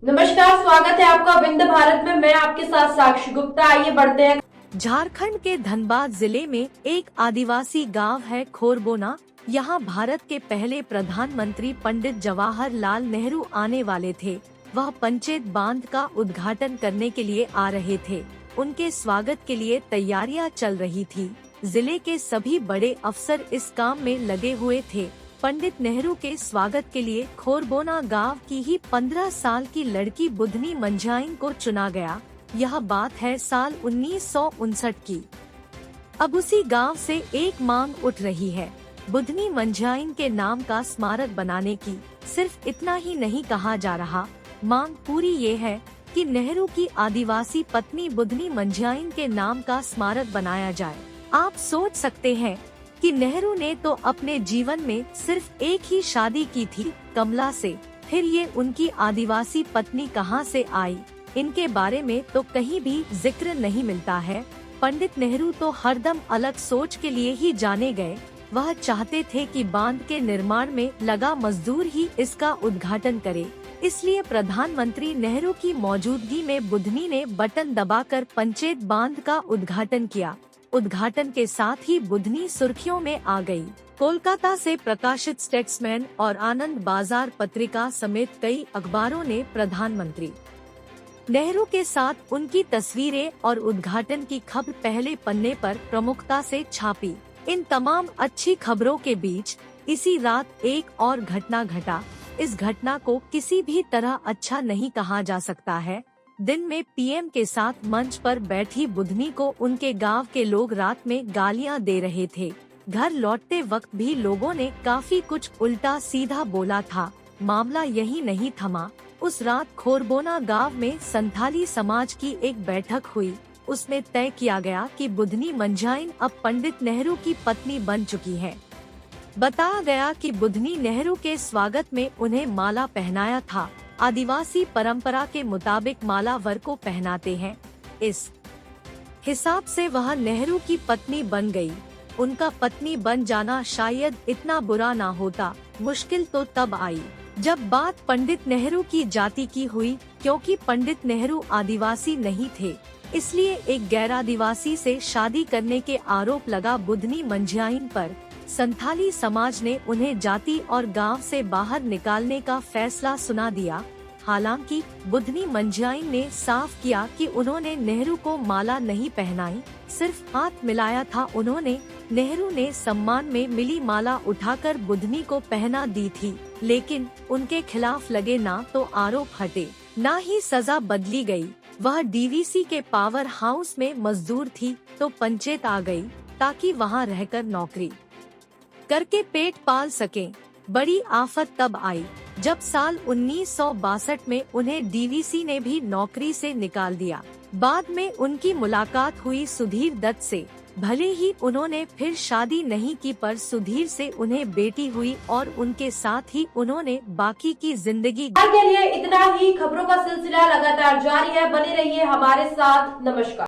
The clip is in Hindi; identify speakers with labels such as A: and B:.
A: नमस्कार, स्वागत है आपका विंध्य भारत में। मैं आपके साथ साक्षी गुप्ता। आइए बढ़ते हैं।
B: झारखंड के धनबाद जिले में एक आदिवासी गांव है खोरबोना। यहाँ भारत के पहले प्रधानमंत्री पंडित जवाहरलाल नेहरू आने वाले थे। वह पंचेत बांध का उद्घाटन करने के लिए आ रहे थे। उनके स्वागत के लिए तैयारियां चल रही थी। जिले के सभी बड़े अफसर इस काम में लगे हुए थे। पंडित नेहरू के स्वागत के लिए खोरबोना गांव की ही 15 साल की लड़की बुधनी मंझाइन को चुना गया। यह बात है साल 1959 की। अब उसी गांव से एक मांग उठ रही है, बुधनी मंझाइन के नाम का स्मारक बनाने की। सिर्फ इतना ही नहीं कहा जा रहा, मांग पूरी ये है कि नेहरू की आदिवासी पत्नी बुधनी मंझाइन के नाम का स्मारक बनाया जाए। आप सोच सकते हैं कि नेहरू ने तो अपने जीवन में सिर्फ एक ही शादी की थी, कमला से। फिर ये उनकी आदिवासी पत्नी कहां से आई, इनके बारे में तो कहीं भी जिक्र नहीं मिलता है। पंडित नेहरू तो हरदम अलग सोच के लिए ही जाने गए। वह चाहते थे कि बांध के निर्माण में लगा मजदूर ही इसका उद्घाटन करे। इसलिए प्रधानमंत्री नेहरू की मौजूदगी में बुधनी ने बटन दबाकर पंचेत बांध का उद्घाटन किया। उद्घाटन के साथ ही बुधनी सुर्खियों में आ गई। कोलकाता से प्रकाशित स्टेट्समैन और आनंद बाजार पत्रिका समेत कई अखबारों ने प्रधानमंत्री नेहरू के साथ उनकी तस्वीरें और उद्घाटन की खबर पहले पन्ने पर प्रमुखता से छापी। इन तमाम अच्छी खबरों के बीच इसी रात एक और घटना घटा। इस घटना को किसी भी तरह अच्छा नहीं कहा जा सकता है। दिन में पीएम के साथ मंच पर बैठी बुधनी को उनके गांव के लोग रात में गालियां दे रहे थे। घर लौटते वक्त भी लोगों ने काफी कुछ उल्टा सीधा बोला था। मामला यही नहीं थमा। उस रात खोरबोना गांव में संथाली समाज की एक बैठक हुई। उसमें तय किया गया कि बुधनी मंझाइन अब पंडित नेहरू की पत्नी बन चुकी है। बताया गया कि बुधनी नेहरू के स्वागत में उन्हें माला पहनाया था। आदिवासी परंपरा के मुताबिक माला वर को पहनाते हैं। इस हिसाब से वह नेहरू की पत्नी बन गई। उनका पत्नी बन जाना शायद इतना बुरा ना होता। मुश्किल तो तब आई जब बात पंडित नेहरू की जाति की हुई, क्योंकि पंडित नेहरू आदिवासी नहीं थे। इसलिए एक गैर आदिवासी से शादी करने के आरोप लगा बुधनी मंझाइन पर। संथाली समाज ने उन्हें जाति और गांव से बाहर निकालने का फैसला सुना दिया। हालांकि बुधनी मंझाइन ने साफ किया कि उन्होंने नेहरू को माला नहीं पहनाई, सिर्फ हाथ मिलाया था उन्होंने। नेहरू ने सम्मान में मिली माला उठाकर बुधनी को पहना दी थी, लेकिन उनके खिलाफ लगे ना तो आरोप हटे, ना ही सजा बदली गई। वह डीवीसी के पावर हाउस में मजदूर थी तो पंचेत आ गई ताकि वहां रहकर नौकरी करके पेट पाल सकें। बड़ी आफत तब आई जब साल 1962 में उन्हें डीवीसी ने भी नौकरी से निकाल दिया। बाद में उनकी मुलाकात हुई सुधीर दत्त से। भले ही उन्होंने फिर शादी नहीं की, पर सुधीर से उन्हें बेटी हुई और उनके साथ ही उन्होंने बाकी की जिंदगी
A: के लिए इतना ही। खबरों का सिलसिला लगातार जारी है, बने रहिए हमारे साथ। नमस्कार।